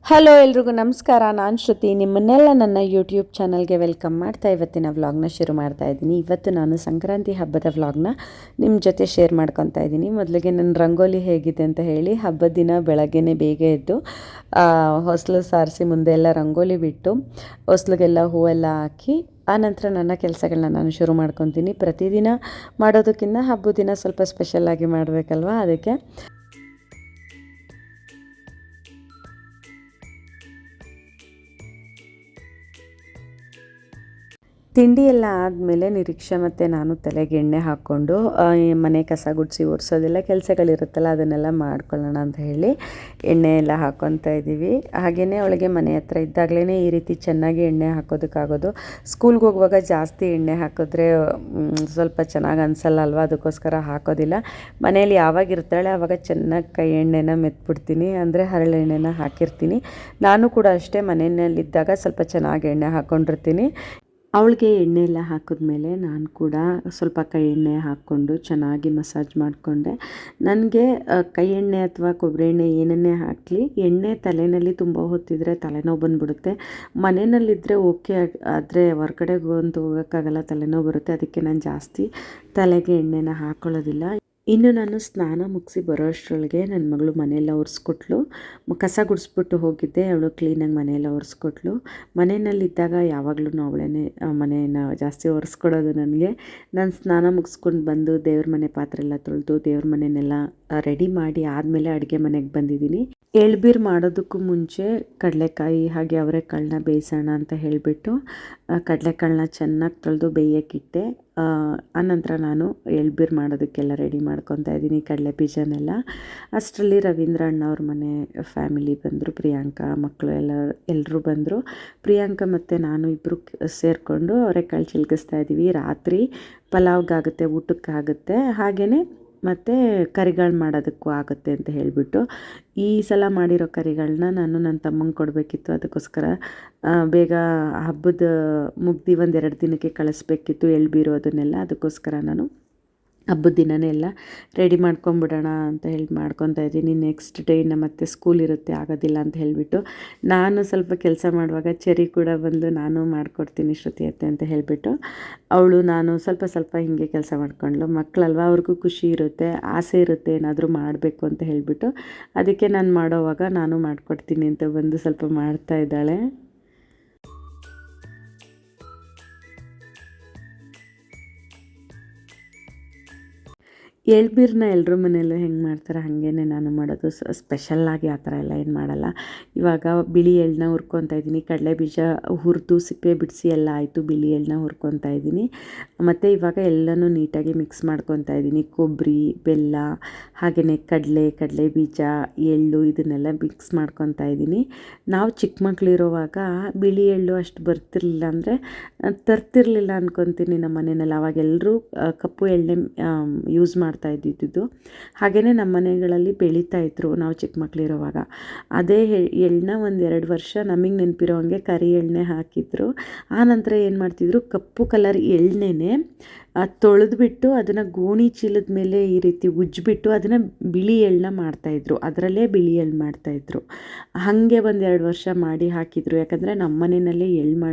Hello ಎಲ್ರಿಗೂ ನಮಸ್ಕಾರ. ನಾನು ಶ್ರುತಿ, ನಿಮ್ಮನ್ನೆಲ್ಲ ನನ್ನ ಯೂಟ್ಯೂಬ್ ಚಾನಲ್ಗೆ ವೆಲ್ಕಮ್ ಮಾಡ್ತಾ ಇವತ್ತಿನ ವ್ಲಾಗ್ನ ಶುರು ಮಾಡ್ತಾ ಇದ್ದೀನಿ. ಇವತ್ತು ನಾನು ಸಂಕ್ರಾಂತಿ ಹಬ್ಬದ ವ್ಲಾಗ್ನ ನಿಮ್ಮ ಜೊತೆ ಶೇರ್ ಮಾಡ್ಕೊತಾ ಇದ್ದೀನಿ. ಮೊದಲಿಗೆ ನನ್ನ ರಂಗೋಲಿ ಹೇಗಿದೆ ಅಂತ ಹೇಳಿ, ಹಬ್ಬದ ದಿನ ಬೆಳಗ್ಗೆನೇ ಬೇಗ ಎದ್ದು ಹೊಸಲು ಸಾರಿಸಿ ಮುಂದೆ ಎಲ್ಲ ರಂಗೋಲಿ ಬಿಟ್ಟು ಹೊಸ್ಲಿಗೆಲ್ಲ ಹೂವೆಲ್ಲ ಹಾಕಿ ಆನಂತರ ನನ್ನ ಕೆಲಸಗಳನ್ನ ನಾನು ಶುರು ಮಾಡ್ಕೊತೀನಿ. ಪ್ರತಿದಿನ ಮಾಡೋದಕ್ಕಿಂತ ಹಬ್ಬದ ದಿನ ಸ್ವಲ್ಪ ಸ್ಪೆಷಲಾಗಿ ಮಾಡಬೇಕಲ್ವ, ಅದಕ್ಕೆ ತಿಂಡಿ ಎಲ್ಲ ಆದಮೇಲೆ ನಿರೀಕ್ಷೆ ಮತ್ತು ನಾನು ತಲೆಗೆ ಎಣ್ಣೆ ಹಾಕ್ಕೊಂಡು ಮನೆ ಕಸ ಗುಡಿಸಿ ಒರೆಸೋದೆಲ್ಲ ಕೆಲಸಗಳಿರುತ್ತಲ್ಲ ಅದನ್ನೆಲ್ಲ ಮಾಡ್ಕೊಳ್ಳೋಣ ಅಂತ ಹೇಳಿ ಎಣ್ಣೆ ಎಲ್ಲ ಹಾಕ್ಕೊತಾ ಇದ್ದೀವಿ. ಹಾಗೆಯೇ ಅವಳಿಗೆ ಮನೆ ಹತ್ರ ಇದ್ದಾಗಲೇ ಈ ರೀತಿ ಚೆನ್ನಾಗಿ ಎಣ್ಣೆ ಹಾಕೋದಕ್ಕಾಗೋದು. ಸ್ಕೂಲ್ಗೆ ಹೋಗುವಾಗ ಜಾಸ್ತಿ ಎಣ್ಣೆ ಹಾಕಿದ್ರೆ ಸ್ವಲ್ಪ ಚೆನ್ನಾಗಿ ಅನಿಸಲ್ಲ ಅಲ್ವ, ಅದಕ್ಕೋಸ್ಕರ ಹಾಕೋದಿಲ್ಲ. ಮನೇಲಿ ಯಾವಾಗ ಇರ್ತಾಳೆ ಆವಾಗ ಚೆನ್ನಾಗಿ ಕೈ ಎಣ್ಣೆನ ಮೆತ್ಬಿಡ್ತೀನಿ, ಅಂದರೆ ಹರಳೆಣ್ಣೆನ ಹಾಕಿರ್ತೀನಿ. ನಾನು ಕೂಡ ಅಷ್ಟೇ, ಮನೆಯಲ್ಲಿದ್ದಾಗ ಸ್ವಲ್ಪ ಚೆನ್ನಾಗಿ ಎಣ್ಣೆ ಹಾಕ್ಕೊಂಡಿರ್ತೀನಿ. ಅವಳಿಗೆ ಎಣ್ಣೆ ಎಲ್ಲ ಹಾಕಿದ್ಮೇಲೆ ನಾನು ಕೂಡ ಸ್ವಲ್ಪ ಕೈ ಎಣ್ಣೆ ಹಾಕ್ಕೊಂಡು ಚೆನ್ನಾಗಿ ಮಸಾಜ್ ಮಾಡಿಕೊಂಡೆ. ನನಗೆ ಕೈ ಎಣ್ಣೆ ಅಥವಾ ಕೊಬ್ಬರಿ ಎಣ್ಣೆ ಏನನ್ನೇ ಹಾಕಲಿ, ಎಣ್ಣೆ ತಲೆಯಲ್ಲಿ ತುಂಬ ಹೊತ್ತಿದ್ರೆ ತಲೆನೋವು ಬಂದುಬಿಡುತ್ತೆ. ಮನೆಯಲ್ಲಿದ್ದರೆ ಓಕೆ, ಆದರೆ ಹೊರ್ಗಡೆಗೆ ಅಂತೂ ಹೋಗೋಕ್ಕಾಗಲ್ಲ, ತಲೆನೋವು ಬರುತ್ತೆ. ಅದಕ್ಕೆ ನಾನು ಜಾಸ್ತಿ ತಲೆಗೆ ಎಣ್ಣೆನ ಹಾಕ್ಕೊಳ್ಳೋದಿಲ್ಲ. ಇನ್ನು ನಾನು ಸ್ನಾನ ಮುಗಿಸಿ ಬರೋ ಅಷ್ಟರೊಳಗೆ ನನ್ನ ಮಗಳು ಮನೆಯೆಲ್ಲ ಒರೆಸ್ಕೊಟ್ಲು. ಕಸ ಗುಡಿಸ್ಬಿಟ್ಟು ಹೋಗಿದ್ದೆ, ಅವಳು ಕ್ಲೀನಾಗಿ ಮನೆಯೆಲ್ಲ ಒರೆಸ್ಕೊಟ್ಲು. ಮನೆಯಲ್ಲಿದ್ದಾಗ ಯಾವಾಗಲೂ ಅವಳೇ ಮನೆಯನ್ನು ಜಾಸ್ತಿ ಒರೆಸ್ಕೊಡೋದು ನನಗೆ. ನಾನು ಸ್ನಾನ ಮುಗಿಸ್ಕೊಂಡು ಬಂದು ದೇವ್ರ ಮನೆ ಪಾತ್ರೆ ಎಲ್ಲ ತೊಳೆದು ದೇವ್ರ ಮನೆಯನ್ನೆಲ್ಲ ರೆಡಿ ಮಾಡಿ ಆದಮೇಲೆ ಅಡುಗೆ ಮನೆಗೆ ಬಂದಿದ್ದೀನಿ. ಎಳ್ಬೀರು ಮಾಡೋದಕ್ಕೂ ಮುಂಚೆ ಕಡಲೆಕಾಯಿ ಹಾಗೆ ಅವರೆಕಾಳನ್ನ ಬೇಯಿಸೋಣ ಅಂತ ಹೇಳಿಬಿಟ್ಟು ಕಡಲೆಕಾಳನ್ನ ಚೆನ್ನಾಗಿ ತೊಳೆದು ಬೇಯೋಕ್ಕಿಟ್ಟೆ. ಆನಂತರ ನಾನು ಎಳ್ಬೀರು ಮಾಡೋದಕ್ಕೆಲ್ಲ ರೆಡಿ ಮಾಡ್ಕೊತಾ ಇದ್ದೀನಿ, ಕಡಲೆ ಬೀಜನೆಲ್ಲ. ಅಷ್ಟರಲ್ಲಿ ರವೀಂದ್ರ ಅಣ್ಣವ್ರ ಮನೆ ಫ್ಯಾಮಿಲಿ ಬಂದರು, ಪ್ರಿಯಾಂಕಾ ಮಕ್ಕಳು ಎಲ್ಲರೂ ಬಂದರು. ಪ್ರಿಯಾಂಕಾ ಮತ್ತು ನಾನು ಇಬ್ಬರು ಸೇರಿಕೊಂಡು ಅವರೆಕಾಳು ಚಿಲ್ಕಿಸ್ತಾ ಇದ್ದೀವಿ. ರಾತ್ರಿ ಪಲಾವ್ಗಾಗುತ್ತೆ, ಊಟಕ್ಕಾಗುತ್ತೆ, ಹಾಗೆಯೇ ಮತ್ತು ಕರಿಗಳು ಮಾಡೋದಕ್ಕೂ ಆಗುತ್ತೆ ಅಂತ ಹೇಳಿಬಿಟ್ಟು ಈ ಸಲ ಮಾಡಿರೋ ಕರಿಗಳನ್ನ ನಾನು ನನ್ನ ತಮ್ಮಂಗೆ ಕೊಡಬೇಕಿತ್ತು. ಅದಕ್ಕೋಸ್ಕರ ಬೇಗ ಹಬ್ಬದ ಮುಗ್ದು 1-2 ದಿನಕ್ಕೆ ಕಳಿಸ್ಬೇಕಿತ್ತು ಎಳ್ಬೀರು ಅದನ್ನೆಲ್ಲ. ಅದಕ್ಕೋಸ್ಕರ ನಾನು ಹಬ್ಬದ ದಿನವೇ ಎಲ್ಲ ರೆಡಿ ಮಾಡ್ಕೊಂಬಿಡೋಣ ಅಂತ ಹೇಳಿ ಮಾಡ್ಕೊತಾ ಇದ್ದೀನಿ. ನೆಕ್ಸ್ಟ್ ಡೇ ಇನ್ನು ಮತ್ತೆ ಸ್ಕೂಲ್ ಇರುತ್ತೆ, ಆಗೋದಿಲ್ಲ ಅಂತ ಹೇಳಿಬಿಟ್ಟು ನಾನು ಸ್ವಲ್ಪ ಕೆಲಸ ಮಾಡುವಾಗ ಚೆರಿ ಕೂಡ ಬಂದು ನಾನು ಮಾಡಿಕೊಡ್ತೀನಿ ಶ್ರುತಿ ಅತ್ತೆ ಅಂತ ಹೇಳಿಬಿಟ್ಟು ಅವಳು ನಾನು ಸ್ವಲ್ಪ ಹೀಗೆ ಕೆಲಸ ಮಾಡ್ಕೊಂಡ್ಳು. ಮಕ್ಕಳಲ್ವ, ಅವ್ರಿಗೂ ಖುಷಿ ಇರುತ್ತೆ, ಆಸೆ ಇರುತ್ತೆ ಏನಾದರೂ ಮಾಡಬೇಕು ಅಂತ ಹೇಳಿಬಿಟ್ಟು. ಅದಕ್ಕೆ ನಾನು ಮಾಡೋವಾಗ ನಾನು ಮಾಡಿಕೊಡ್ತೀನಿ ಅಂತ ಬಂದು ಸ್ವಲ್ಪ ಮಾಡ್ತಾ ಇದ್ದಾಳೆ. ಎಳ್ಬೀರನ್ನ ಎಲ್ಲರ ಮನೆಯಲ್ಲೂ ಹೆಂಗೆ ಮಾಡ್ತಾರೆ ಹಾಗೇ ನಾನು ಮಾಡೋದು. ಸ್ಪೆಷಲ್ಲಾಗಿ ಆ ಥರ ಎಲ್ಲ ಏನು ಮಾಡಲ್ಲ. ಇವಾಗ ಬಿಳಿ ಎಳ್ಳನ್ನ ಹುರ್ಕೊತಾ ಇದ್ದೀನಿ. ಕಡಲೆ ಬೀಜ ಹುರಿದು ಸಿಪ್ಪೆ ಬಿಡಿಸಿ ಎಲ್ಲ ಆಯಿತು, ಬಿಳಿ ಎಳ್ಳನ್ನ ಹುರ್ಕೊತಾ ಇದ್ದೀನಿ. ಮತ್ತು ಇವಾಗ ಎಲ್ಲನೂ ನೀಟಾಗಿ ಮಿಕ್ಸ್ ಮಾಡ್ಕೊತಾ ಇದ್ದೀನಿ. ಕೊಬ್ಬರಿ, ಬೆಲ್ಲ, ಹಾಗೆಯೇ ಕಡಲೆ ಬೀಜ, ಎಳ್ಳು ಇದನ್ನೆಲ್ಲ ಮಿಕ್ಸ್ ಮಾಡ್ಕೊತಾ ಇದ್ದೀನಿ. ನಾವು ಚಿಕ್ಕ ಮಕ್ಕಳಿರೋವಾಗ ಬಿಳಿ ಎಳ್ಳು ಅಷ್ಟು ಬರ್ತಿರ್ಲಿಲ್ಲ, ಅಂದರೆ ತರ್ತಿರ್ಲಿಲ್ಲ ಅಂದ್ಕೊತೀನಿ ನಮ್ಮ ಮನೆಯಲ್ಲಿ. ಅವಾಗೆಲ್ಲರೂ ಕಪ್ಪು ಎಣ್ಣೆ ಯೂಸ್ ಮಾಡ್ತಾ ಇದ್ದಿದ್ದು. ಹಾಗೆಯೇ ನಮ್ಮ ಮನೆಗಳಲ್ಲಿ ಬೆಳೀತಾಯಿದ್ರು ನಾವು ಚಿಕ್ಕ ಮಕ್ಕಳಿರೋವಾಗ. ಅದೇ ಎಳ್ಳನ್ನ 1-2 ವರ್ಷ ನಮಗೆ ನೆನಪಿರೋ ಹಾಗೆ ಕರಿ ಎಣ್ಣೆ ಹಾಕಿದ್ರು. ಆನಂತರ ಏನು ಮಾಡ್ತಿದ್ರು, ಕಪ್ಪು ಕಲರ್ ಎಣ್ಣೆನೇ ತೊಳೆದ್ಬಿಟ್ಟು ಅದನ್ನು ಗೋಣಿ ಚೀಲದ ಮೇಲೆ ಈ ರೀತಿ ಉಜ್ಜಿಬಿಟ್ಟು ಅದನ್ನು ಬಿಳಿ ಎಳ್ಳನ್ನ ಮಾಡ್ತಾಯಿದ್ರು, ಅದರಲ್ಲೇ ಬಿಳಿ ಎಳ್ಳು ಮಾಡ್ತಾಯಿದ್ರು. ಹಾಗೆ 1-2 ವರ್ಷ ಮಾಡಿ ಹಾಕಿದ್ರು. ಯಾಕಂದರೆ ನಮ್ಮ ಮನೆಯಲ್ಲೇ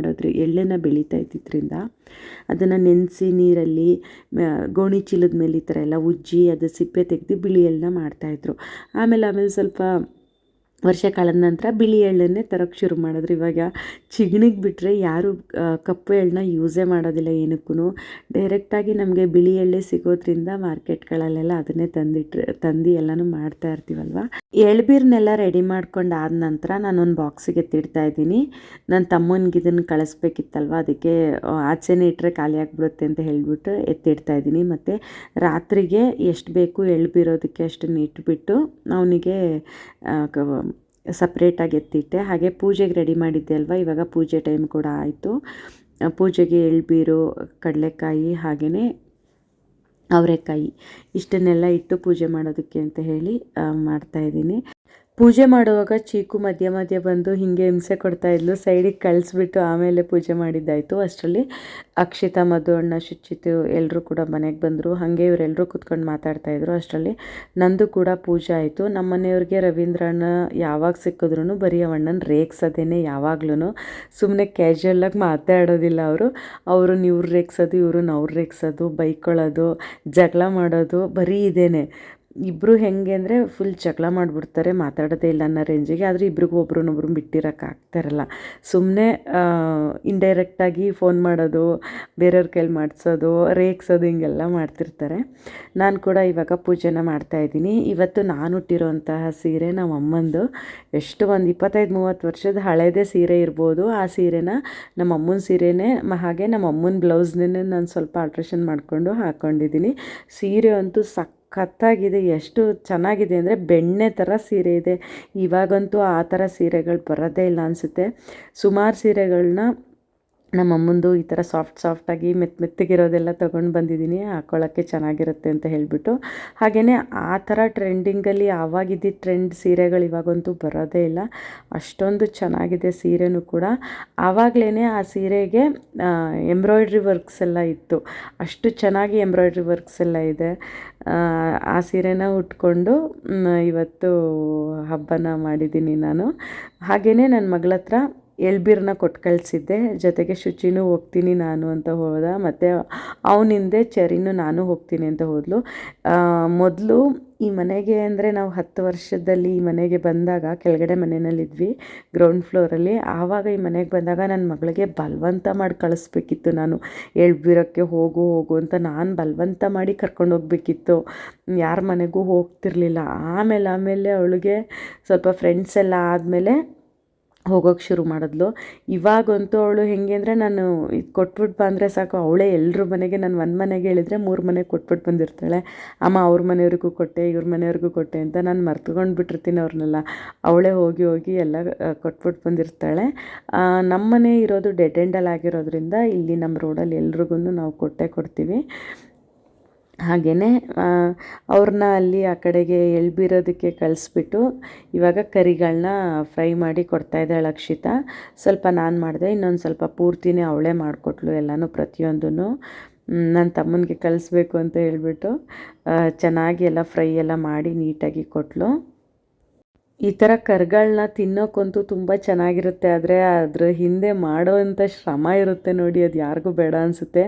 ಎಳ್ಳನ್ನು ಬೆಳೀತಾ ಇದ್ದಿದ್ದರಿಂದ ಅದನ್ನು ನೆನೆಸಿ ನೀರಲ್ಲಿ ಗೋಣಿ ಚೀಲದ ಮೇಲೆ ಈ ಥರ ಎಲ್ಲ ಉಜ್ಜಿ ಅದು ಸಿಪ್ಪೆ ತೆಗೆದು ಬಿಳಿ ಎಳ್ಳನ್ನ ಮಾಡ್ತಾಯಿದ್ರು. ಆಮೇಲೆ ಸ್ವಲ್ಪ ವರ್ಷ ಕಳೆದ ನಂತರ ಬಿಳಿ ಎಳ್ಳನ್ನೇ ತರೋಕ್ಕೆ ಶುರು ಮಾಡಿದ್ರು. ಇವಾಗ ಚಿಗಣಿಗೆ ಬಿಟ್ಟರೆ ಯಾರು ಕಪ್ಪು ಎಳ್ಳನ್ನ ಯೂಸೇ ಮಾಡೋದಿಲ್ಲ ಏನಕ್ಕೂ. ಡೈರೆಕ್ಟಾಗಿ ನಮಗೆ ಬಿಳಿ ಎಳ್ಳೆ ಸಿಗೋದ್ರಿಂದ ಮಾರ್ಕೆಟ್ಗಳಲ್ಲೆಲ್ಲ ಅದನ್ನೇ ತಂದು ಎಲ್ಲನೂ ಮಾಡ್ತಾ ಇರ್ತೀವಲ್ವ. ಎಳ್ಬೀರನ್ನೆಲ್ಲ ರೆಡಿ ಮಾಡ್ಕೊಂಡು ಆದ ನಂತರ ನಾನೊಂದು ಬಾಕ್ಸಿಗೆ ಎತ್ತಿಡ್ತಾ ಇದ್ದೀನಿ. ನನ್ನ ತಮ್ಮನಿಗೆ ಇದನ್ನು ಕಳಿಸ್ಬೇಕಿತ್ತಲ್ವ, ಅದಕ್ಕೆ ಆಚೆನೇ ಇಟ್ಟರೆ ಖಾಲಿ ಆಗಿಬಿಡುತ್ತೆ ಅಂತ ಹೇಳಿಬಿಟ್ಟು ಎತ್ತಿಡ್ತಾ ಇದ್ದೀನಿ. ಮತ್ತು ರಾತ್ರಿಗೆ ಎಷ್ಟು ಬೇಕು ಎಳ್ಬೀರೋದಕ್ಕೆ ಅಷ್ಟನ್ನು ಇಟ್ಬಿಟ್ಟು ಅವನಿಗೆ ಸಪ್ರೇಟಾಗಿ ಎತ್ತಿಟ್ಟೆ. ಹಾಗೆ ಪೂಜೆಗೆ ರೆಡಿ ಮಾಡಿದ್ದೆ ಅಲ್ವ, ಇವಾಗ ಪೂಜೆ ಟೈಮ್ ಕೂಡ ಆಯಿತು. ಪೂಜೆಗೆ ಎಳ್ಬೀರು, ಕಡಲೆಕಾಯಿ ಹಾಗೆಯೇ ಅವರೆಕಾಯಿ ಇಷ್ಟನ್ನೆಲ್ಲ ಇಟ್ಟು ಪೂಜೆ ಮಾಡೋದಕ್ಕೆ ಅಂತ ಹೇಳಿ ಮಾಡ್ತಾಯಿದ್ದೀನಿ. ಪೂಜೆ ಮಾಡುವಾಗ ಚೀಕು ಮಧ್ಯ ಮಧ್ಯ ಬಂದು ಹೀಗೆ ಹಿಂಸೆ ಕೊಡ್ತಾಯಿದ್ಲು. ಸೈಡಿಗೆ ಕಳಿಸ್ಬಿಟ್ಟು ಆಮೇಲೆ ಪೂಜೆ ಮಾಡಿದ್ದಾಯಿತು. ಅಷ್ಟರಲ್ಲಿ ಅಕ್ಷಿತಾ, ಮಧು ಅಣ್ಣ, ಶುಚಿತು ಎಲ್ಲರೂ ಕೂಡ ಮನೆಗೆ ಬಂದರು. ಹಾಗೆ ಇವರೆಲ್ಲರೂ ಕೂತ್ಕೊಂಡು ಮಾತಾಡ್ತಾಯಿದ್ರು. ಅಷ್ಟರಲ್ಲಿ ನಂದು ಕೂಡ ಪೂಜೆ ಆಯಿತು. ನಮ್ಮ ಮನೆಯವ್ರಿಗೆ ರವೀಂದ್ರ ಅಣ್ಣ ಯಾವಾಗ ಸಿಕ್ಕಿದ್ರು ಬರೀ ಅವಣ್ಣನ ರೇಗ್ಸೋದೇನೆ ಯಾವಾಗ್ಲೂ. ಸುಮ್ಮನೆ ಕ್ಯಾಶುಯಲಾಗಿ ಮಾತಾಡೋದಿಲ್ಲ ಅವರು ಇವ್ರು ರೇಗ್ಸೋದು, ಇವ್ರನ್ನ ಅವ್ರು ರೇಗ್ಸೋದು, ಬೈಕೊಳ್ಳೋದು, ಜಗಳ ಮಾಡೋದು ಬರೀ ಇದೇನೆ. ಇಬ್ಬರು ಹೆಂಗೆ ಅಂದರೆ ಫುಲ್ ಜಗಳ ಮಾಡಿಬಿಡ್ತಾರೆ, ಮಾತಾಡೋದೇ ಇಲ್ಲ ಅನ್ನೋ ರೇಂಜಿಗೆ. ಆದರೆ ಇಬ್ರಿಗೂ ಒಬ್ರನ್ನೊಬ್ರು ಬಿಟ್ಟಿರೋಕ್ಕಾಗ್ತಾರಲ್ಲ. ಸುಮ್ಮನೆ ಇಂಡೈರೆಕ್ಟಾಗಿ ಫೋನ್ ಮಾಡೋದು, ಬೇರೆಯವ್ರ ಕೈಲಿ ಮಾಡಿಸೋದು, ರೇಗ್ಸೋದು ಹಿಂಗೆಲ್ಲ ಮಾಡ್ತಿರ್ತಾರೆ. ನಾನು ಕೂಡ ಇವಾಗ ಪೂಜೆನ ಮಾಡ್ತಾಯಿದ್ದೀನಿ. ಇವತ್ತು ನಾನು ಉಟ್ಟಿರೋಂತಹ ಸೀರೆ ನಮ್ಮ ಅಮ್ಮಂದು. ಎಷ್ಟು ಒಂದು 25-30 ವರ್ಷದ ಹಳೇದೇ ಸೀರೆ ಇರ್ಬೋದು. ಆ ಸೀರೆನ ನಮ್ಮ ಅಮ್ಮನ ಸೀರೆನೇ, ಹಾಗೆ ನಮ್ಮ ಅಮ್ಮನ ಬ್ಲೌಸ್ನೇ ನಾನು ಸ್ವಲ್ಪ ಆಲ್ಟ್ರೇಷನ್ ಮಾಡಿಕೊಂಡು ಹಾಕ್ಕೊಂಡಿದ್ದೀನಿ. ಸೀರೆ ಅಂತೂ ಸಖತ್ತಾಗಿದೆ. ಎಷ್ಟು ಚೆನ್ನಾಗಿದೆ ಅಂದರೆ ಬೆಣ್ಣೆ ಥರ ಸೀರೆ ಇದೆ. ಇವಾಗಂತೂ ಆ ಥರ ಸೀರೆಗಳು ಬರೋದೇ ಇಲ್ಲ ಅನಿಸುತ್ತೆ. ಸುಮಾರು ಸೀರೆಗಳನ್ನ ನಮ್ಮಮ್ಮಂದು ಈ ಥರ ಸಾಫ್ಟಾಗಿ ಮೆತ್ತಗಿರೋದೆಲ್ಲ ತೊಗೊಂಡು ಬಂದಿದ್ದೀನಿ, ಹಾಕ್ಕೊಳ್ಳೋಕ್ಕೆ ಚೆನ್ನಾಗಿರುತ್ತೆ ಅಂತ ಹೇಳಿಬಿಟ್ಟು. ಹಾಗೆಯೇ ಆ ಥರ ಟ್ರೆಂಡಿಂಗಲ್ಲಿ ಆವಾಗಿದ್ದ ಟ್ರೆಂಡ್ ಸೀರೆಗಳು ಇವಾಗಂತೂ ಬರೋದೇ ಇಲ್ಲ. ಅಷ್ಟೊಂದು ಚೆನ್ನಾಗಿದೆ ಸೀರೆನೂ ಕೂಡ. ಆವಾಗಲೇ ಆ ಸೀರೆಗೆ ಎಂಬ್ರಾಯ್ಡ್ರಿ ವರ್ಕ್ಸ್ ಎಲ್ಲ ಇತ್ತು. ಅಷ್ಟು ಚೆನ್ನಾಗಿ ಎಂಬ್ರಾಯ್ಡ್ರಿ ವರ್ಕ್ಸ್ ಎಲ್ಲ ಇದೆ. ಆ ಸೀರೆನ ಉಟ್ಕೊಂಡು ಇವತ್ತು ಹಬ್ಬನ ಮಾಡಿದ್ದೀನಿ ನಾನು. ಹಾಗೆಯೇ ನನ್ನ ಮಗಳ ಹತ್ರ ಎಳ್ಬೀರನ್ನ ಕೊಟ್ಟು ಕಳಿಸಿದ್ದೆ. ಜೊತೆಗೆ ಶುಚಿನೂ ಹೋಗ್ತೀನಿ ನಾನು ಅಂತ ಹೋದ, ಮತ್ತು ಅವನಿಂದೆ ಚರಿನೂ ನಾನು ಹೋಗ್ತೀನಿ ಅಂತ ಹೋದಳು. ಮೊದಲು ಈ ಮನೆಗೆ ಅಂದರೆ ನಾವು 10 ವರ್ಷದಲ್ಲಿ ಈ ಮನೆಗೆ ಬಂದಾಗ ಕೆಳಗಡೆ ಮನೆಯಲ್ಲಿದ್ವಿ, ಗ್ರೌಂಡ್ ಫ್ಲೋರಲ್ಲಿ. ಆವಾಗ ಈ ಮನೆಗೆ ಬಂದಾಗ ನನ್ನ ಮಗಳಿಗೆ ಬಲವಂತ ಮಾಡಿ ಕಳಿಸ್ಬೇಕಿತ್ತು. ನಾನು ಎಳ್ಬೀರಕ್ಕೆ ಹೋಗು ಅಂತ ನಾನು ಬಲವಂತ ಮಾಡಿ ಕರ್ಕೊಂಡು ಹೋಗ್ಬೇಕಿತ್ತು. ಯಾರ ಮನೆಗೂ ಹೋಗ್ತಿರ್ಲಿಲ್ಲ. ಆಮೇಲೆ ಅವಳಿಗೆ ಸ್ವಲ್ಪ ಫ್ರೆಂಡ್ಸ್ ಎಲ್ಲ ಆದಮೇಲೆ ಹೋಗೋಕ್ಕೆ ಶುರು ಮಾಡಿದ್ಲು. ಇವಾಗಂತೂ ಅವಳು ಹೆಂಗೆ ಅಂದರೆ ನಾನು ಇದು ಕೊಟ್ಬಿಟ್ಟು ಬಂದರೆ ಸಾಕು, ಅವಳೇ ಎಲ್ಲರ ಮನೆಗೆ, ನಾನು ಒಂದು ಮನೆಗೆ ಹೇಳಿದರೆ 3 ಮನೆಗೆ ಕೊಟ್ಬಿಟ್ಟು ಬಂದಿರ್ತಾಳೆ. ಅಮ್ಮ ಅವ್ರ ಮನೆಯವ್ರಿಗೂ ಕೊಟ್ಟೆ, ಇವ್ರ ಮನೆಯವ್ರಿಗೂ ಕೊಟ್ಟೆ ಅಂತ. ನಾನು ಮರ್ತ್ಕೊಂಡು ಬಿಟ್ಟಿರ್ತೀನಿ ಅವ್ರನ್ನೆಲ್ಲ. ಅವಳೇ ಹೋಗಿ ಎಲ್ಲ ಕೊಟ್ಬಿಟ್ಟು ಬಂದಿರ್ತಾಳೆ. ನಮ್ಮ ಮನೆ ಇರೋದು ಡೆಡ್ ಎಂಡಲ್ಲಿ ಆಗಿರೋದ್ರಿಂದ ಇಲ್ಲಿ ನಮ್ಮ ರೋಡಲ್ಲಿ ಎಲ್ರಿಗೂ ನಾವು ಕೊಡ್ತೀವಿ. ಹಾಗೆಯೇ ಅವ್ರನ್ನ ಅಲ್ಲಿ ಆ ಕಡೆಗೆ ಎಳ್ಬೀರೋದಕ್ಕೆ ಕಳಿಸ್ಬಿಟ್ಟು ಇವಾಗ ಕರಿಗಳನ್ನ ಫ್ರೈ ಮಾಡಿ ಕೊಡ್ತಾಯಿದ್ದಾಳೆ ಅಕ್ಷಿತಾ. ಸ್ವಲ್ಪ ನಾನು ಮಾಡಿದೆ, ಇನ್ನೊಂದು ಸ್ವಲ್ಪ ಪೂರ್ತಿನೇ ಅವಳೇ ಮಾಡಿಕೊಟ್ಲು ಎಲ್ಲನೂ, ಪ್ರತಿಯೊಂದೂ. ನನ್ನ ತಮ್ಮನಿಗೆ ಕಳಿಸ್ಬೇಕು ಅಂತ ಹೇಳ್ಬಿಟ್ಟು ಚೆನ್ನಾಗಿ ಎಲ್ಲ ಫ್ರೈ ಎಲ್ಲ ಮಾಡಿ ನೀಟಾಗಿ ಕೊಟ್ಟಳು. ಈ ಥರ ಕರ್ಗಳನ್ನ ತಿನ್ನೋಕ್ಕಂತೂ ತುಂಬ ಚೆನ್ನಾಗಿರುತ್ತೆ. ಆದರೆ ಅದ್ರ ಹಿಂದೆ ಮಾಡೋವಂಥ ಶ್ರಮ ಇರುತ್ತೆ ನೋಡಿ, ಅದು ಯಾರಿಗೂ ಬೇಡ ಅನಿಸುತ್ತೆ.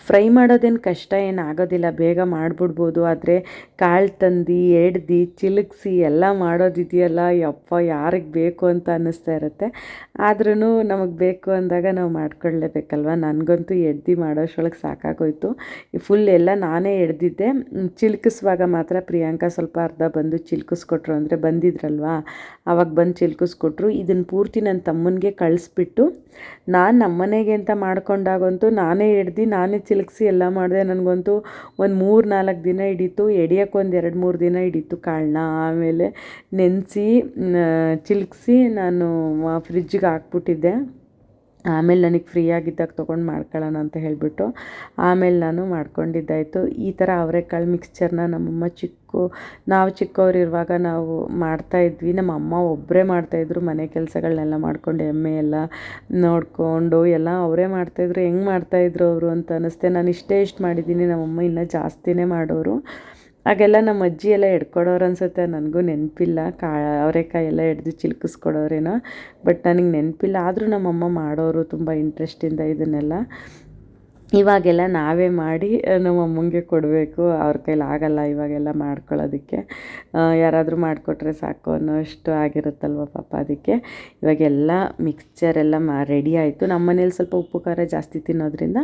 ಫ್ರೈ ಮಾಡೋದೇನು ಕಷ್ಟ ಏನಾಗೋದಿಲ್ಲ, ಬೇಗ ಮಾಡಿಬಿಡ್ಬೋದು. ಆದರೆ ಕಾಳು ತಂದು ಎಡ್ದು ಚಿಲುಕಿಸಿ ಎಲ್ಲ ಮಾಡೋದಿದೆಯಲ್ಲ, ಯಪ್ಪ ಯಾರಿಗೆ ಬೇಕು ಅಂತ ಅನ್ನಿಸ್ತಾ ಇರುತ್ತೆ. ಆದ್ರೂ ನಮಗೆ ಬೇಕು ಅಂದಾಗ ನಾವು ಮಾಡ್ಕೊಳ್ಳೇಬೇಕಲ್ವ. ನನಗಂತೂ ಎಡ್ದು ಮಾಡೋಷ್ಟೊಳಗೆ ಸಾಕಾಗೋಯ್ತು. ಫುಲ್ ಎಲ್ಲ ನಾನೇ ಎಡ್ದಿದ್ದೆ. ಚಿಲ್ಕಿಸುವಾಗ ಮಾತ್ರ ಪ್ರಿಯಾಂಕಾ ಸ್ವಲ್ಪ ಅರ್ಧ ಬಂದು ಚಿಲ್ಕಿಸ್ಕೊಟ್ರು, ಅಂದರೆ ಬಂದಿದ್ರಲ್ವ ಆವಾಗ ಬಂದು ಚಿಲ್ಕಿಸ್ಕೊಟ್ರು. ಇದನ್ನು ಪೂರ್ತಿ ನನ್ನ ತಮ್ಮನಿಗೆ ಕಳಿಸ್ಬಿಟ್ಟು ನಾನು ನಮ್ಮನೆಗೆ ಅಂತ ಮಾಡ್ಕೊಂಡಾಗಂತೂ ನಾನೇ ಎಡ್ದು ನಾನೇ ಚಿಲ್ಕಿಸಿ ಎಲ್ಲ ಮಾಡಿದೆ. ನನಗಂತೂ ಒಂದು 3-4 ದಿನ ಹಿಡೀತು. ಎಡಿಯೋಕ್ಕೆ ಒಂದು 2-3 ದಿನ ಹಿಡೀತು ಕಾಳನ್ನ. ಆಮೇಲೆ ನೆನೆಸಿ ಚಿಲ್ಕಿಸಿ ನಾನು ಫ್ರಿಜ್ಜಿಗೆ ಹಾಕ್ಬಿಟ್ಟಿದ್ದೆ. ಆಮೇಲೆ ನನಗೆ ಫ್ರೀ ಆಗಿದ್ದಾಗ ತೊಗೊಂಡು ಮಾಡ್ಕೊಳ್ಳೋಣ ಅಂತ ಹೇಳಿಬಿಟ್ಟು ಆಮೇಲೆ ನಾನು ಮಾಡ್ಕೊಂಡಿದ್ದಾಯಿತು. ಈ ಥರ ಅವರೆಕಾಳು ಮಿಕ್ಸ್ಚರ್ನ ನಮ್ಮಮ್ಮ ನಾವು ಚಿಕ್ಕವರಿರುವಾಗ ನಾವು ಮಾಡ್ತಾಯಿದ್ವಿ. ನಮ್ಮ ಅಮ್ಮ ಒಬ್ಬರೇ ಮಾಡ್ತಾಯಿದ್ರು ಮನೆ ಕೆಲಸಗಳನ್ನೆಲ್ಲ ಮಾಡ್ಕೊಂಡು, ಎಮ್ಮೆ ಎಲ್ಲ ನೋಡಿಕೊಂಡು ಎಲ್ಲ ಅವರೇ ಮಾಡ್ತಾಯಿದ್ರು. ಹೆಂಗೆ ಮಾಡ್ತಾಯಿದ್ರು ಅವರು ಅಂತ ಅನ್ನಿಸ್ತೆ. ನಾನು ಇಷ್ಟು ಮಾಡಿದ್ದೀನಿ, ನಮ್ಮಮ್ಮ ಇನ್ನೂ ಜಾಸ್ತಿನೇ ಮಾಡೋರು. ಆಗೆಲ್ಲ ನಮ್ಮ ಅಜ್ಜಿ ಎಲ್ಲ ಎಡ್ಕೊಡೋರು ಅನಿಸುತ್ತೆ, ನನಗೂ ನೆನಪಿಲ್ಲ. ಅವರೆಕಾಯಿ ಎಲ್ಲ ಎಡ್ದು ಚಿಲ್ಕಿಸ್ಕೊಡೋರೇನೋ, ಬಟ್ ನನಗೆ ನೆನಪಿಲ್ಲ. ಆದರೂ ನಮ್ಮಮ್ಮ ಮಾಡೋರು ತುಂಬ ಇಂಟ್ರೆಸ್ಟಿಂದ ಇದನ್ನೆಲ್ಲ. ಇವಾಗೆಲ್ಲ ನಾವೇ ಮಾಡಿ ನಮ್ಮ ಅಮ್ಮಂಗೆ ಕೊಡಬೇಕು, ಅವ್ರ ಕೈಲಿ ಆಗಲ್ಲ ಇವಾಗೆಲ್ಲ ಮಾಡ್ಕೊಳ್ಳೋದಕ್ಕೆ. ಯಾರಾದರೂ ಮಾಡಿಕೊಟ್ರೆ ಸಾಕು ಅನ್ನೋಷ್ಟು ಆಗಿರುತ್ತಲ್ವ ಪಾಪ. ಅದಕ್ಕೆ ಇವಾಗೆಲ್ಲ ಮಿಕ್ಸ್ಚರ್ ಎಲ್ಲ ರೆಡಿ ಆಯಿತು. ನಮ್ಮ ಮನೇಲಿ ಸ್ವಲ್ಪ ಉಪ್ಪು ಖಾರ ಜಾಸ್ತಿ ತಿನ್ನೋದ್ರಿಂದ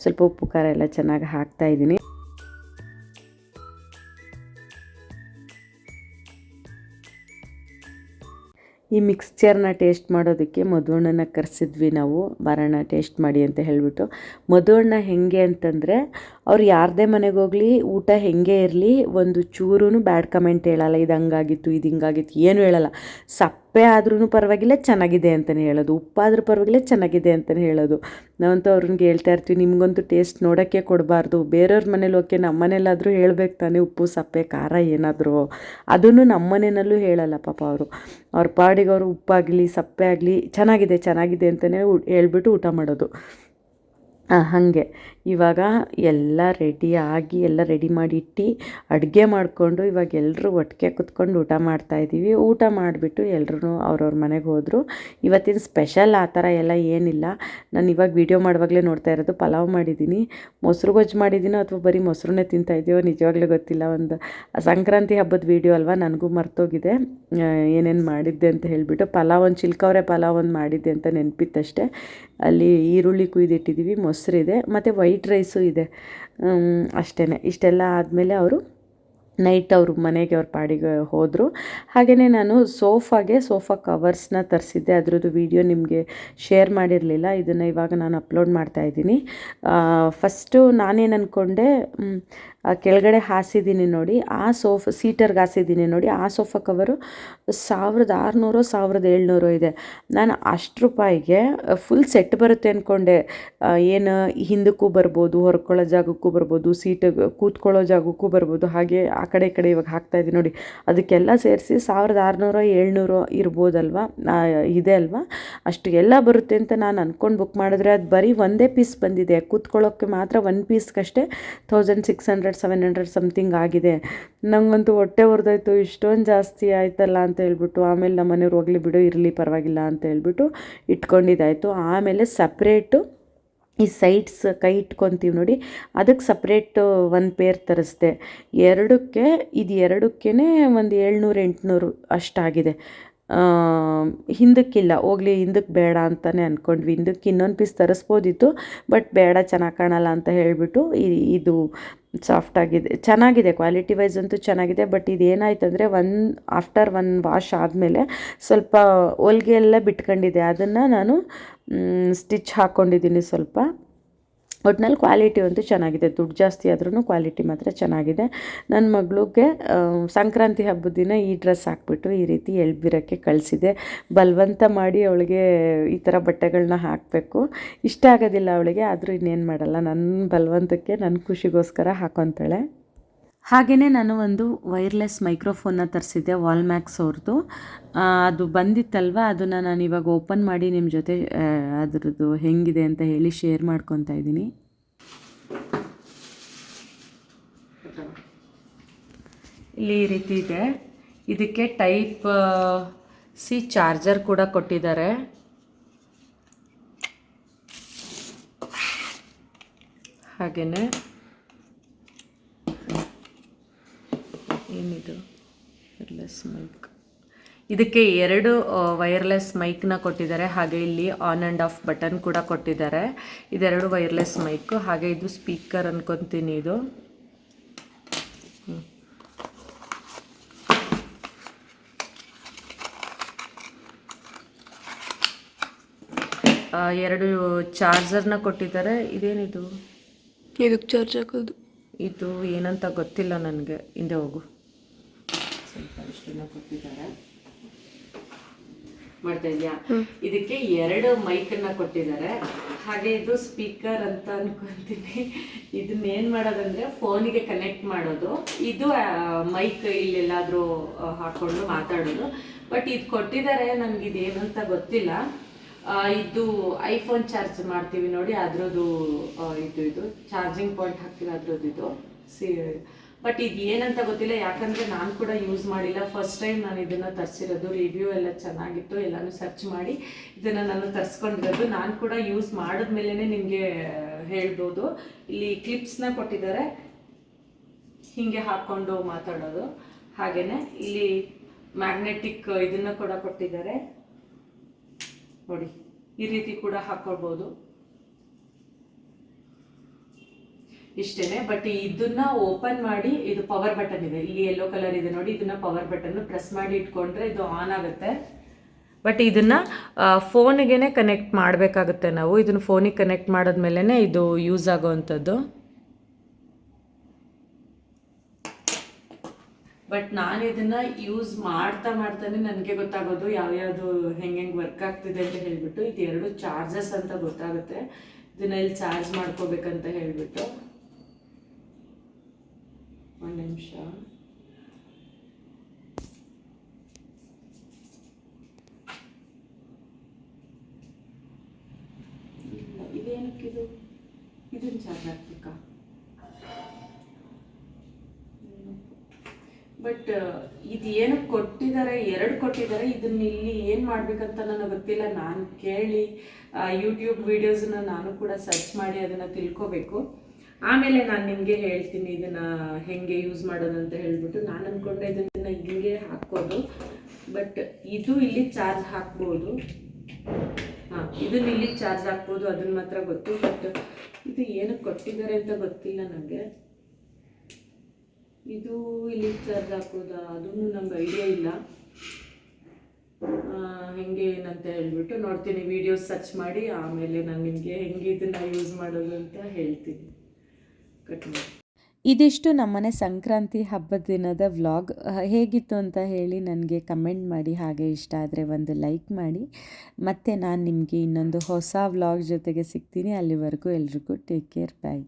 ಸ್ವಲ್ಪ ಉಪ್ಪು ಖಾರ ಎಲ್ಲ ಚೆನ್ನಾಗಿ ಹಾಕ್ತಾಯಿದ್ದೀನಿ. ಈ ಮಿಕ್ಸ್ಚರ್ನ ಟೇಸ್ಟ್ ಮಾಡೋದಕ್ಕೆ ಮಧುವಣ್ಣನ ಕರೆಸಿದ್ವಿ ನಾವು, ಬರೋಣ ಟೇಸ್ಟ್ ಮಾಡಿ ಅಂತ ಹೇಳಿಬಿಟ್ಟು. ಮಧುವಣ್ಣ ಹೆಂಗೆ ಅಂತಂದರೆ ಅವ್ರು ಯಾರದೇ ಮನೆಗೆ ಹೋಗಲಿ ಊಟ ಹೆಂಗೆ ಇರಲಿ ಒಂದು ಚೂರೂ ಬ್ಯಾಡ್ ಕಮೆಂಟ್ ಹೇಳಲ್ಲ, ಇದು ಹಂಗಾಗಿತ್ತು ಇದು ಹಿಂಗಾಗಿತ್ತು ಏನೂ ಹೇಳಲ್ಲ. ಸಪ್ಪೆ ಆದ್ರೂ ಪರವಾಗಿಲ್ಲ ಚೆನ್ನಾಗಿದೆ ಅಂತಲೇ ಹೇಳೋದು, ಉಪ್ಪಾದ್ರೂ ಪರವಾಗಿಲ್ಲ ಚೆನ್ನಾಗಿದೆ ಅಂತಲೇ ಹೇಳೋದು. ನಾವಂತೂ ಅವ್ರಿಗೆ ಹೇಳ್ತಾ ಇರ್ತೀವಿ, ನಿಮಗಂತೂ ಟೇಸ್ಟ್ ನೋಡೋಕ್ಕೆ ಕೊಡಬಾರ್ದು, ಬೇರೆಯವ್ರ ಮನೇಲಿ ಓಕೆ, ನಮ್ಮ ಮನೇಲಾದರೂ ಹೇಳ್ಬೇಕು ತಾನೇ ಉಪ್ಪು ಸಪ್ಪೆ ಖಾರ ಏನಾದರೂ. ಅದನ್ನು ನಮ್ಮ ಮನೆಯಲ್ಲೂ ಹೇಳಲ್ಲ ಪಾಪ ಅವರು. ಅವ್ರ ಪಾಡಿಗೆ ಅವರು ಉಪ್ಪಾಗಲಿ ಸಪ್ಪೆ ಆಗಲಿ ಚೆನ್ನಾಗಿದೆ ಚೆನ್ನಾಗಿದೆ ಅಂತಲೇ ಹೇಳ್ಬಿಟ್ಟು ಊಟ ಮಾಡೋದು. ಹಾಗೆ ಇವಾಗ ಎಲ್ಲ ರೆಡಿಯಾಗಿ ಎಲ್ಲ ರೆಡಿ ಮಾಡಿ ಇಟ್ಟು ಅಡುಗೆ ಮಾಡಿಕೊಂಡು ಇವಾಗ ಎಲ್ಲರೂ ಒಟ್ಟಿಗೆ ಕುತ್ಕೊಂಡು ಊಟ ಮಾಡ್ತಾಯಿದ್ದೀವಿ. ಊಟ ಮಾಡಿಬಿಟ್ಟು ಎಲ್ಲರೂ ಅವ್ರವ್ರ ಮನೆಗೆ ಹೋದರು. ಇವತ್ತಿನ ಸ್ಪೆಷಲ್ ಆ ಥರ ಎಲ್ಲ ಏನಿಲ್ಲ. ನಾನು ಇವಾಗ ವೀಡಿಯೋ ಮಾಡುವಾಗಲೇ ನೋಡ್ತಾ ಇರೋದು, ಪಲಾವ್ ಮಾಡಿದ್ದೀನಿ, ಮೊಸರು ಗೊಜ್ಜು ಮಾಡಿದ್ದೀನೋ ಅಥವಾ ಬರೀ ಮೊಸರನ್ನೇ ತಿಂತಾಯಿದ್ದೀವೋ ನಿಜವಾಗ್ಲೂ ಗೊತ್ತಿಲ್ಲ. ಒಂದು ಸಂಕ್ರಾಂತಿ ಹಬ್ಬದ ವೀಡಿಯೋ ಅಲ್ವಾ, ನನಗೂ ಮರ್ತೋಗಿದೆ ಏನೇನು ಮಾಡಿದ್ದೆ ಅಂತ ಹೇಳಿಬಿಟ್ಟು. ಪಲಾವ್ ಒಂದು ಚಿಲ್ಕವರೆ ಪಲಾವ್ ಒಂದು ಮಾಡಿದ್ದೆ ಅಂತ ನೆನಪಿತ್ತಷ್ಟೇ. ಅಲ್ಲಿ ಈರುಳ್ಳಿ ಕುಯ್ದಿಟ್ಟಿದ್ದೀವಿ, ಮೊಸರಿದೆ ಮತ್ತು ವೈಟ್ ರೈಸು ಇದೆ, ಅಷ್ಟೇ. ಇಷ್ಟೆಲ್ಲ ಆದಮೇಲೆ ಅವರು ನೈಟ್ ಅವ್ರ ಮನೆಗೆ ಅವ್ರ ಪಾಡಿಗೆ ಹೋದರು. ಹಾಗೆಯೇ ನಾನು ಸೋಫಾ ಕವರ್ಸ್ನ ತರಿಸಿದ್ದೆ, ಅದರದ್ದು ವೀಡಿಯೋ ನಿಮಗೆ ಶೇರ್ ಮಾಡಿರಲಿಲ್ಲ. ಇದನ್ನು ಇವಾಗ ನಾನು ಅಪ್ಲೋಡ್ ಮಾಡ್ತಾಯಿದ್ದೀನಿ. ಫಸ್ಟು ನಾನೇನು ಅಂದ್ಕೊಂಡೆ, ಕೆಳಗಡೆ ಹಾಸಿದ್ದೀನಿ ನೋಡಿ, ಆ ಸೀಟರ್ಗೆ ಹಾಸಿದ್ದೀನಿ ನೋಡಿ, ಆ ಸೋಫಾ ಕವರು 1600 1700 ಇದೆ. ನಾನು ಅಷ್ಟು ರೂಪಾಯಿಗೆ ಫುಲ್ ಸೆಟ್ ಬರುತ್ತೆ ಅಂದ್ಕೊಂಡೆ. ಏನು ಹಿಂದಕ್ಕೂ ಬರ್ಬೋದು, ಹೊರ್ಕೊಳ್ಳೋ ಜಾಗಕ್ಕೂ ಬರ್ಬೋದು, ಸೀಟಿಗೆ ಕೂತ್ಕೊಳ್ಳೋ ಜಾಗಕ್ಕೂ ಬರ್ಬೋದು, ಹಾಗೆ ಆ ಕಡೆ ಈ ಕಡೆ ಇವಾಗ ಹಾಕ್ತಾಯಿದ್ದೀನಿ ನೋಡಿ, ಅದಕ್ಕೆಲ್ಲ ಸೇರಿಸಿ 1600 700 ಇರ್ಬೋದಲ್ವ, ಇದೆ ಅಲ್ವಾ, ಅಷ್ಟು ಎಲ್ಲ ಬರುತ್ತೆ ಅಂತ ನಾನು ಅಂದ್ಕೊಂಡು ಬುಕ್ ಮಾಡಿದ್ರೆ ಅದು ಬರೀ ಒಂದೇ ಪೀಸ್ ಬಂದಿದೆ. ಕೂತ್ಕೊಳ್ಳೋಕ್ಕೆ ಮಾತ್ರ ಒಂದು ಪೀಸ್ಗಷ್ಟೇ 1600 700 ಸಮಥಿಂಗ್ ಆಗಿದೆ. ನನಗಂತೂ ಹೊಟ್ಟೆ ಹೊರದಾಯ್ತು, ಇಷ್ಟೊಂದು ಜಾಸ್ತಿ ಆಯ್ತಲ್ಲ ಅಂತ ಹೇಳ್ಬಿಟ್ಟು. ಆಮೇಲೆ ನಮ್ಮ ಮನೆಯವ್ರು ಹೋಗಲಿ ಬಿಡು ಇರಲಿ ಪರವಾಗಿಲ್ಲ ಅಂತ ಹೇಳ್ಬಿಟ್ಟು ಇಟ್ಕೊಂಡಿದ್ದಾಯಿತು. ಆಮೇಲೆ ಸಪ್ರೇಟು ಈ ಸೈಡ್ಸ್ ಕೈ ಇಟ್ಕೊತೀವಿ ನೋಡಿ, ಅದಕ್ಕೆ ಸಪ್ರೇಟು ಒಂದು ಪೇರ್ ತರಿಸ್ದೆ. ಎರಡಕ್ಕೆ ಒಂದು 700 800 ಅಷ್ಟಾಗಿದೆ. ಹಿಂದಕ್ಕಿಲ್ಲ, ಹೋಗಲಿ ಹಿಂದಕ್ಕೆ ಬೇಡ ಅಂತಲೇ ಅಂದ್ಕೊಂಡ್ವಿ. ಹಿಂದಕ್ಕೆ ಇನ್ನೊಂದು ಪೀಸ್ ತರಿಸ್ಬೋದಿತ್ತು, ಬಟ್ ಬೇಡ ಚೆನ್ನಾಗಿ ಕಾಣಲ್ಲ ಅಂತ ಹೇಳಿಬಿಟ್ಟು ಇದು ಸಾಫ್ಟಾಗಿದೆ, ಚೆನ್ನಾಗಿದೆ, ಕ್ವಾಲಿಟಿ ವೈಸ್ ಅಂತೂ ಚೆನ್ನಾಗಿದೆ. ಬಟ್ ಇದೇನಾಯ್ತಂದರೆ ಆಫ್ಟರ್ ಒನ್ ವಾಶ್ ಆದಮೇಲೆ ಸ್ವಲ್ಪ ಹೊಲಿಗೆ ಎಲ್ಲ ಬಿಟ್ಕೊಂಡಿದೆ. ಅದನ್ನು ನಾನು ಸ್ಟಿಚ್ ಹಾಕ್ಕೊಂಡಿದ್ದೀನಿ ಸ್ವಲ್ಪ. ಒಟ್ನಲ್ಲಿ ಕ್ವಾಲಿಟಿ ಅಂತೂ ಚೆನ್ನಾಗಿದೆ, ದುಡ್ಡು ಜಾಸ್ತಿ ಆದ್ರೂ ಕ್ವಾಲಿಟಿ ಮಾತ್ರ ಚೆನ್ನಾಗಿದೆ. ನನ್ನ ಮಗಳಿಗೆ ಸಂಕ್ರಾಂತಿ ಹಬ್ಬದ ದಿನ ಈ ಡ್ರೆಸ್ ಹಾಕ್ಬಿಟ್ಟು ಈ ರೀತಿ ಎಳ್ಬಿರೋಕ್ಕೆ ಕಳಿಸಿದೆ. ಬಲವಂತ ಮಾಡಿ ಅವಳಿಗೆ ಈ ಥರ ಬಟ್ಟೆಗಳನ್ನ ಹಾಕಬೇಕು, ಇಷ್ಟ ಆಗೋದಿಲ್ಲ ಅವಳಿಗೆ, ಆದರೂ ಇನ್ನೇನು ಮಾಡಲ್ಲ, ನನ್ನ ಬಲವಂತಕ್ಕೆ ನನ್ನ ಖುಷಿಗೋಸ್ಕರ ಹಾಕೊತಾಳೆ. ಹಾಗೆಯೇ ನಾನು ಒಂದು ವೈರ್ಲೆಸ್ ಮೈಕ್ರೋಫೋನ್ನ ತರಿಸಿದ್ದೆ, ವಾಲ್ಮ್ಯಾಕ್ಸ್ ಅವ್ರದ್ದು. ಅದು ಬಂದಿತ್ತಲ್ವ, ಅದನ್ನು ನಾನು ಇವಾಗ ಓಪನ್ ಮಾಡಿ ನಿಮ್ಮ ಜೊತೆ ಅದರದ್ದು ಹೆಂಗಿದೆ ಅಂತ ಹೇಳಿ ಶೇರ್ ಮಾಡ್ಕೊತಾ ಇದ್ದೀನಿ. ಇಲ್ಲಿ ಈ ರೀತಿ ಇದೆ. ಇದಕ್ಕೆ ಟೈಪ್ ಸಿ ಚಾರ್ಜರ್ ಕೂಡ ಕೊಟ್ಟಿದ್ದಾರೆ. ಹಾಗೆಯೇ ಏನಿದು ವೈರ್ಲೆಸ್ ಮೈಕ್, ಇದಕ್ಕೆ 2 ವೈರ್ಲೆಸ್ ಮೈಕ್ನ ಕೊಟ್ಟಿದ್ದಾರೆ. ಹಾಗೆ ಇಲ್ಲಿ ಆನ್ ಆ್ಯಂಡ್ ಆಫ್ ಬಟನ್ ಕೂಡ ಕೊಟ್ಟಿದ್ದಾರೆ. ಇದೆರಡು ವೈರ್ಲೆಸ್ ಮೈಕು. ಹಾಗೆ ಇದು ಸ್ಪೀಕರ್ ಅನ್ಕೊತೀನಿ. ಇದು ಎರಡು ಚಾರ್ಜರ್ನ ಕೊಟ್ಟಿದ್ದಾರೆ. ಇದೇನಿದು, ಇದಕ್ಕೆ ಚಾರ್ಜ್ ಹಾಕೋದು, ಇದು ಏನಂತ ಗೊತ್ತಿಲ್ಲ ನನಗೆ. ಹಿಂದೆ ಹೋಗು, ಸ್ವಲ್ಪ ಇಷ್ಟನ್ನ ಕೊಟ್ಟಿದ್ದಾರೆ, ಮಾಡ್ತಾ ಇದೆಯಾ. ಇದಕ್ಕೆ 2 ಮೈಕನ್ನ ಕೊಟ್ಟಿದ್ದಾರೆ. ಹಾಗೆ ಇದು ಸ್ಪೀಕರ್ ಅಂತ ಅನ್ಕೊಂತೀನಿ. ಇದನ್ನ ಏನು ಮಾಡೋದಂದ್ರೆ ಫೋನಿಗೆ ಕನೆಕ್ಟ್ ಮಾಡೋದು. ಇದು ಮೈಕ್ ಇಲ್ಲೆಲ್ಲಾದರೂ ಹಾಕೊಂಡು ಮಾತಾಡೋದು. ಬಟ್ ಇದು ಕೊಟ್ಟಿದ್ದಾರೆ, ನನಗೆ ಇದೇನಂತ ಗೊತ್ತಿಲ್ಲ. ಇದು ಐಫೋನ್ ಚಾರ್ಜ್ ಮಾಡ್ತೀವಿ ನೋಡಿ, ಅದ್ರದ್ದು ಇದು ಚಾರ್ಜಿಂಗ್ ಪಾಯಿಂಟ್ ಹಾಕ್ತೀವಿ, ಅದ್ರದ್ದು ಇದು ಬಟ್ ಇದು ಏನಂತ ಗೊತ್ತಿಲ್ಲ, ಯಾಕಂದರೆ ನಾನು ಕೂಡ ಯೂಸ್ ಮಾಡಿಲ್ಲ. ಫಸ್ಟ್ ಟೈಮ್ ನಾನು ಇದನ್ನು ತರಿಸಿರೋದು. ರಿವ್ಯೂ ಎಲ್ಲ ಚೆನ್ನಾಗಿತ್ತು, ಎಲ್ಲನೂ ಸರ್ಚ್ ಮಾಡಿ ಇದನ್ನು ನಾನು ತರಿಸ್ಕೊಂಡಿರೋದು. ನಾನು ಕೂಡ ಯೂಸ್ ಮಾಡಿದ್ಮೇಲೆ ನಿಮಗೆ ಹೇಳ್ಬೋದು. ಇಲ್ಲಿ ಕ್ಲಿಪ್ಸ್ನ ಕೊಟ್ಟಿದ್ದಾರೆ, ಹೀಗೆ ಹಾಕ್ಕೊಂಡು ಮಾತಾಡೋದು. ಹಾಗೆಯೇ ಇಲ್ಲಿ ಮ್ಯಾಗ್ನೆಟಿಕ್ ಇದನ್ನು ಕೂಡ ಕೊಟ್ಟಿದ್ದಾರೆ ನೋಡಿ, ಈ ರೀತಿ ಕೂಡ ಹಾಕೊಳ್ಬೋದು. ಇಷ್ಟೇನೆ. ಬಟ್ ಇದನ್ನ ಓಪನ್ ಮಾಡಿ, ಇದು ಪವರ್ ಬಟನ್ ಇದೆ, ಇಲ್ಲಿ ಯೆಲ್ಲೋ ಕಲರ್ ಇದೆ ನೋಡಿ, ಇದನ್ನ ಪವರ್ ಬಟನ್ ಪ್ರೆಸ್ ಮಾಡಿ ಇಟ್ಕೊಂಡ್ರೆ ಇದು ಆನ್ ಆಗುತ್ತೆ. ಬಟ್ ಇದನ್ನ ಫೋನಿಗೆ ಕನೆಕ್ಟ್ ಮಾಡಬೇಕಾಗುತ್ತೆ ನಾವು. ಇದನ್ನ ಫೋನಿಗೆ ಕನೆಕ್ಟ್ ಮಾಡಿದ್ಮೇಲೆ ಇದು ಯೂಸ್ ಆಗೋವಂಥದ್ದು. ಬಟ್ ನಾನು ಇದನ್ನು ಯೂಸ್ ಮಾಡ್ತಾನೆ ನನಗೆ ಗೊತ್ತಾಗೋದು ಯಾವ್ಯಾವುದು ಹೆಂಗೆ ವರ್ಕ್ ಆಗ್ತಿದೆ ಅಂತ ಹೇಳಿಬಿಟ್ಟು. ಇದು 2 ಚಾರ್ಜಸ್ ಅಂತ ಗೊತ್ತಾಗುತ್ತೆ. ಇದನ್ನ ಇಲ್ಲಿ ಚಾರ್ಜ್ ಮಾಡ್ಕೋಬೇಕಂತ ಹೇಳಿಬಿಟ್ಟು. ಒಂದು ನಿಮಿಷ. ಇದೇನಕ್ಕಿದು? ಇದನ್ನು ಚಾರ್ಜ್ ಹಾಕ್ಬೇಕಾ? ಬಟ್ ಇದು ಏನಕ್ಕೆ ಕೊಟ್ಟಿದ್ದಾರೆ, 2 ಕೊಟ್ಟಿದ್ದಾರೆ. ಇದನ್ನ ಇಲ್ಲಿ ಏನು ಮಾಡಬೇಕಂತ ನನಗೆ ಗೊತ್ತಿಲ್ಲ. ನಾನು ಕೇಳಿ ಯೂಟ್ಯೂಬ್ ವೀಡಿಯೋಸನ್ನ ನಾನು ಕೂಡ ಸರ್ಚ್ ಮಾಡಿ ಅದನ್ನು ತಿಳ್ಕೊಬೇಕು. ಆಮೇಲೆ ನಾನು ನಿಮಗೆ ಹೇಳ್ತೀನಿ ಇದನ್ನು ಹೆಂಗೆ ಯೂಸ್ ಮಾಡೋದು ಅಂತ ಹೇಳ್ಬಿಟ್ಟು. ನಾನು ಅಂದ್ಕೊಂಡೆ ಇದನ್ನು ಹಿಂಗೆ ಹಾಕ್ಬೋದು, ಬಟ್ ಇದು ಇಲ್ಲಿ ಚಾರ್ಜ್ ಹಾಕ್ಬೋದು. ಹಾಂ, ಇದನ್ನ ಇಲ್ಲಿ ಚಾರ್ಜ್ ಹಾಕ್ಬೋದು, ಅದನ್ನ ಮಾತ್ರ ಗೊತ್ತು. ಬಟ್ ಇದು ಏನಕ್ಕೆ ಕೊಟ್ಟಿದ್ದಾರೆ ಅಂತ ಗೊತ್ತಿಲ್ಲ ನನಗೆ. ಇದು ಇಲ್ಲಿ ಚಾರ್ಜ್ ಹಾಕೋದಾ ಅದನ್ನು ನಮ್ಗೆ ಐಡಿಯಾ ಇಲ್ಲ. ಹೆಂಗೆ ಏನಂತ ಹೇಳ್ಬಿಟ್ಟು ನೋಡ್ತೀನಿ, ವಿಡಿಯೋಸ್ ಸರ್ಚ್ ಮಾಡಿ ಆಮೇಲೆ ನಾನು ನಿಮಗೆ ಹೆಂಗೆ ಇದನ್ನು ಯೂಸ್ ಮಾಡೋದು ಅಂತ ಹೇಳ್ತೀನಿ. ಕಟ್ ಮಾಡಿ. ಇದಿಷ್ಟು ನಮ್ಮನೆ ಸಂಕ್ರಾಂತಿ ಹಬ್ಬದ ದಿನದ ವ್ಲಾಗ್. ಹೇಗಿತ್ತು ಅಂತ ಹೇಳಿ ನನಗೆ ಕಮೆಂಟ್ ಮಾಡಿ. ಹಾಗೆ ಇಷ್ಟ ಆದರೆ ಒಂದು ಲೈಕ್ ಮಾಡಿ. ಮತ್ತು ನಾನು ನಿಮಗೆ ಇನ್ನೊಂದು ಹೊಸ ವ್ಲಾಗ್ ಜೊತೆಗೆ ಸಿಗ್ತೀನಿ. ಅಲ್ಲಿವರೆಗೂ ಎಲ್ರಿಗೂ ಟೇಕ್ ಕೇರ್, ಬಾಯ್.